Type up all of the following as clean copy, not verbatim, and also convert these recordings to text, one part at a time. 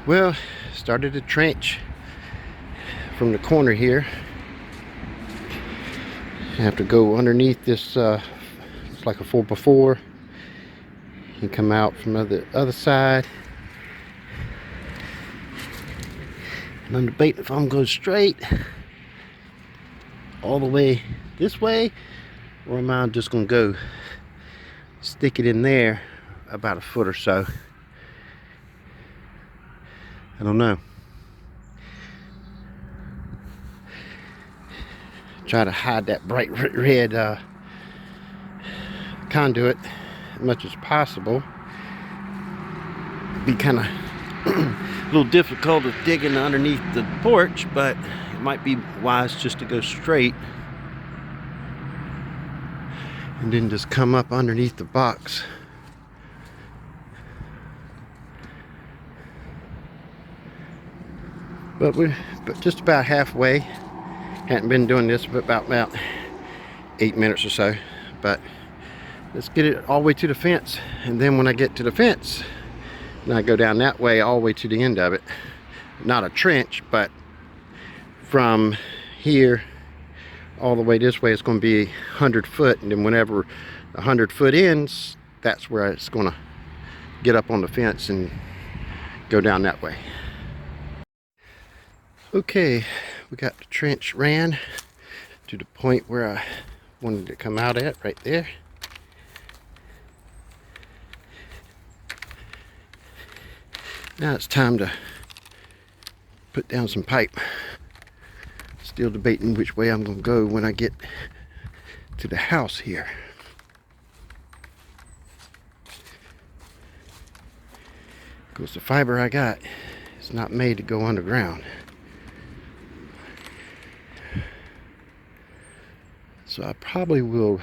Well, started a trench from the corner here. I have to go underneath this, it's like a 4x4. You come out from the other side. And I'm debating if I'm going straight all the way this way, or am I just going to go stick it in there about a foot or so. I don't know. Try to hide that bright red conduit as much as possible. Be kind of a little difficult of digging underneath the porch, but it might be wise just to go straight and then just come up underneath the box. But we're just about halfway. Hadn't been doing this for about 8 minutes or so. But let's get it all the way to the fence. And then when I get to the fence, then I go down that way all the way to the end of it. Not a trench, but from here all the way this way, it's going to be 100 foot. And then whenever 100 foot ends, that's where it's going to get up on the fence and go down that way. Okay, we got the trench ran to the point where I wanted to come out at, right there. Now it's time to put down some pipe. Still debating which way I'm going to go when I get to the house here. Because the fiber I got is not made to go underground. So I probably will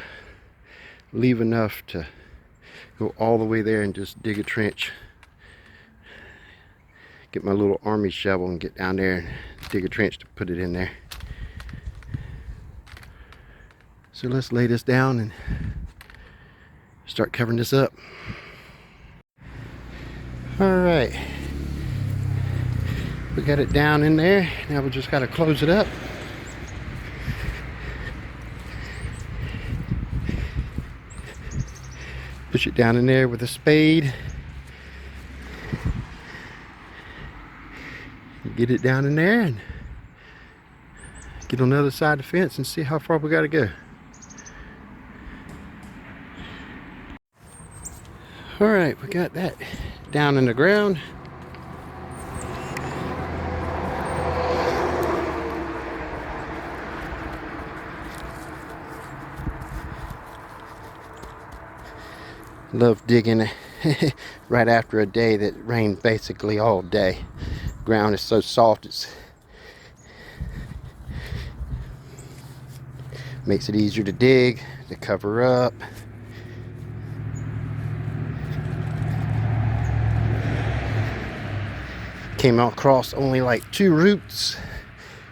leave enough to go all the way there and just dig a trench. Get my little army shovel and get down there and dig a trench to put it in there. So let's lay this down and start covering this up. Alright. We got it down in there. Now we just got to close it up. Push it down in there with a spade. Get it down in there and get on the other side of the fence and see how far we got to go. Alright, we got that down in the ground. Love digging right after a day that rained basically all day. Ground is so soft, it makes it easier to dig, to cover up. Came across only like 2 roots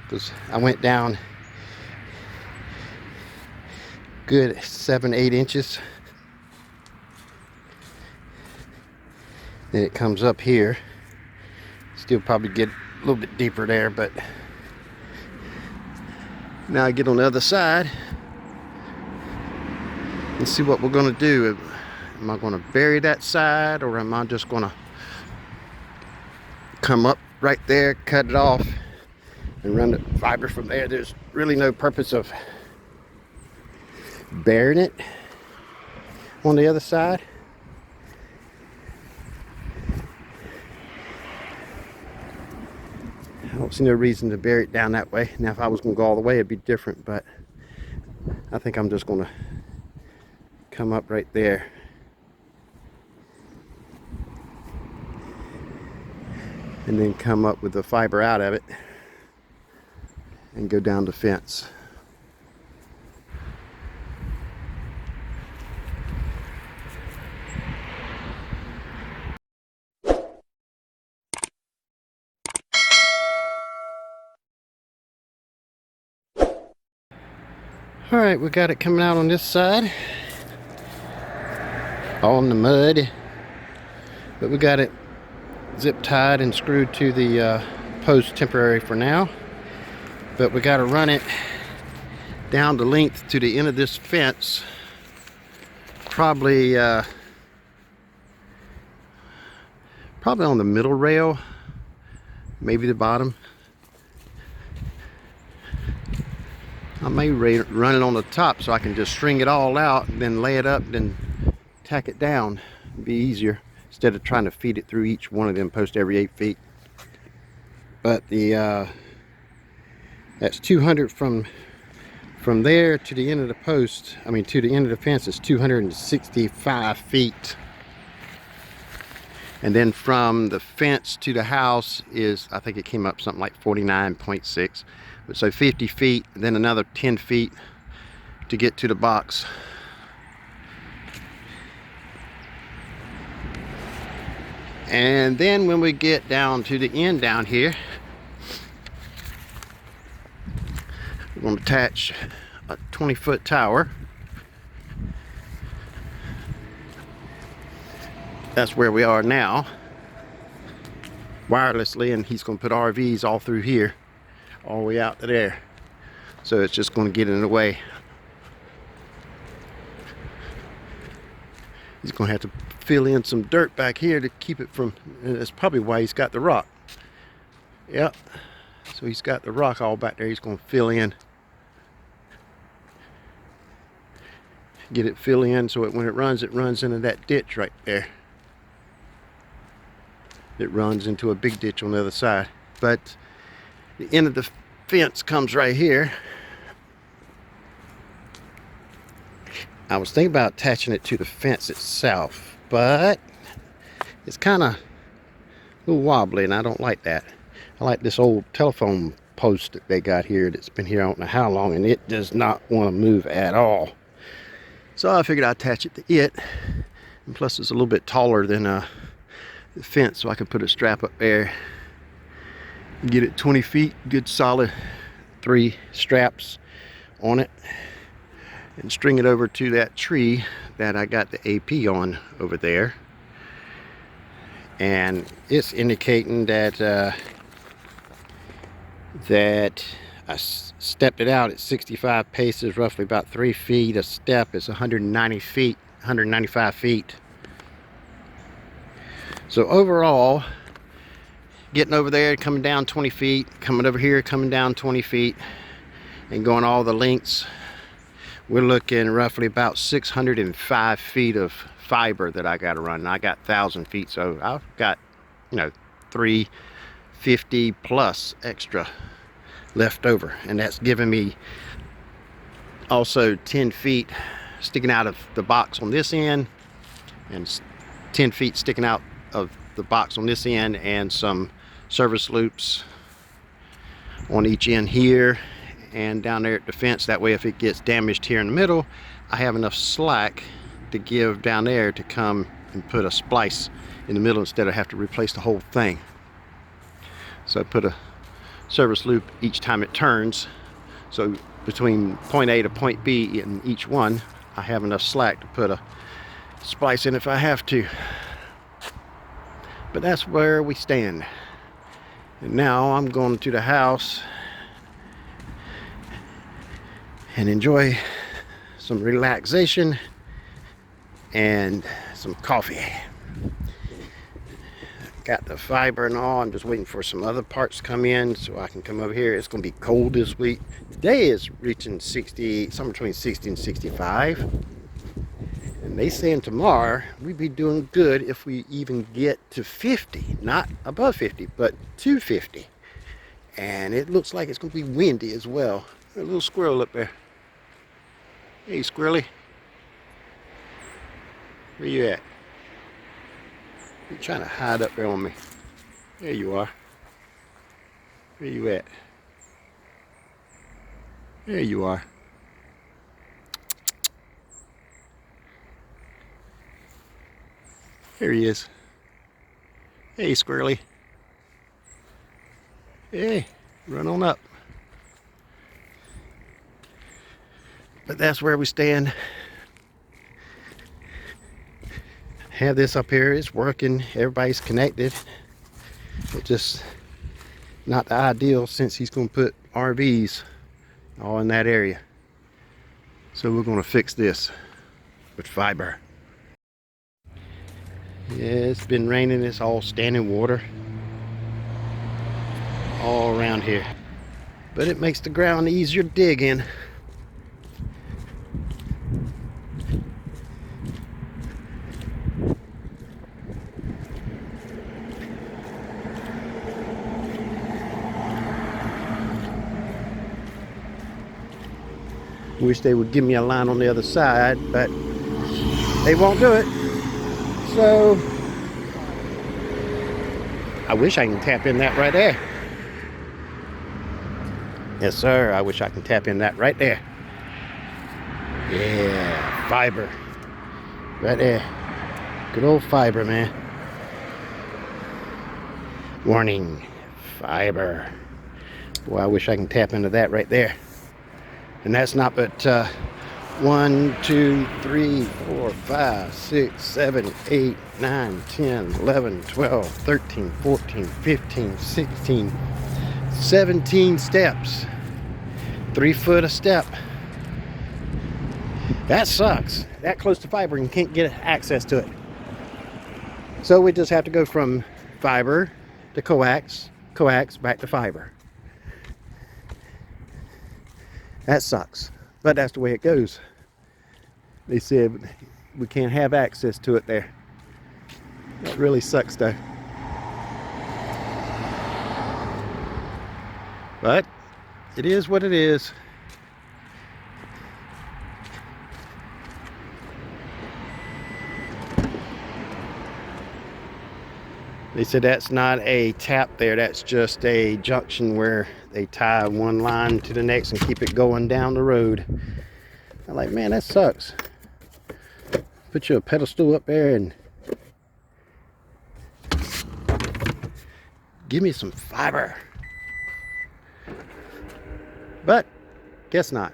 because I went down good 7-8 inches. Then it comes up here. Still probably get a little bit deeper there, but now I get on the other side and see what we're going to do. Am I going to bury that side, or am I just going to come up right there, cut it off, and run the fiber from there? There's really no purpose of burying it on the other side. I don't see no reason to bury it down that way. Now if I was going to go all the way, it'd be different, but I think I'm just going to come up right there. And then come up with the fiber out of it and go down the fence. Alright, we got it coming out on this side. All in the mud. But we got it zip tied and screwed to the post temporary for now. But we got to run it down the length to the end of this fence. Probably on the middle rail, maybe the bottom. I may run it on the top so I can just string it all out and then lay it up, then tack it down. It'd be easier instead of trying to feed it through each one of them posts every 8 feet. But the that's 200 from there to the end of the post. I mean, to the end of the fence is 265 feet. And then from the fence to the house is, I think it came up something like 49.6. But so 50 feet, then another 10 feet to get to the box. And then when we get down to the end down here, we're going to attach a 20-foot tower. That's where we are now, wirelessly, and he's going to put RVs all through here, all the way out to there. So it's just going to get in the way. He's going to have to fill in some dirt back here to keep it from, and that's probably why he's got the rock. Yep. So he's got the rock all back there. He's going to fill in. Get it fill in so when it runs into that ditch right there. It runs into a big ditch on the other side. But the end of the fence comes right here. I was thinking about attaching it to the fence itself, but it's kind of a little wobbly and I don't like that. I like this old telephone post that they got here that's been here I don't know how long, and it does not want to move at all. So I figured I'd attach it to it, and plus it's a little bit taller than the fence, so I could put a strap up there and get it 20 feet, good solid 3 straps on it, and string it over to that tree that I got the AP on over there. And it's indicating that that I stepped it out at 65 paces, roughly about 3 feet a step. It's 190 feet, 195 feet. So overall, getting over there, coming down 20 feet, coming over here, coming down 20 feet, and going all the lengths, we're looking roughly about 605 feet of fiber that I got to run. And I got 1,000 feet, so I've got, 350 plus extra left over, and that's giving me also 10 feet sticking out of the box on this end, and 10 feet sticking out of the box on this end, and some service loops on each end here and down there at the fence. That way if it gets damaged here in the middle, I have enough slack to give down there to come and put a splice in the middle instead of have to replace the whole thing. So I put a service loop each time it turns, so between point A to point B in each one I have enough slack to put a splice in if I have to. But that's where we stand. And now I'm going to the house and enjoy some relaxation and some coffee. Got the fiber and all. I'm just waiting for some other parts to come in so I can come over here. It's going to be cold this week. Today is reaching 60, somewhere between 60 and 65. And they saying tomorrow we'd be doing good if we even get to 50. Not above 50, but to 50. And it looks like it's going to be windy as well. There's a little squirrel up there. Hey, squirrely. Where you at? You're trying to hide up there on me. There you are. Where you at? There you are. There he is. Hey, squirrely. Hey, run on up. But that's where we stand. Have this up here, it's working, everybody's connected. It's just not the ideal since he's going to put RVs all in that area. So we're going to fix this with fiber. Yeah, it's been raining. It's all standing water all around here. But it makes the ground easier to dig in. Wish they would give me a line on the other side, but they won't do it. So I wish I can tap in that right there. Yes, sir. I wish I can tap in that right there. Yeah, fiber. Right there. Good old fiber, man. Warning. Fiber. Boy, I wish I can tap into that right there. And that's not but 1, 2, 3, 4, 5, 6, 7, 8, 9, 10, 11, 12, 13, 14, 15, 16, 17 steps. 3 foot a step. That sucks. That close to fiber and can't get access to it. So we just have to go from fiber to coax, coax back to fiber. That sucks, but that's the way it goes. They said we can't have access to it there. That really sucks though. But it is what it is. They said that's not a tap there, that's just a junction where they tie one line to the next and keep it going down the road. I'm like, man, that sucks. Put you a pedestal up there and give me some fiber. But guess not.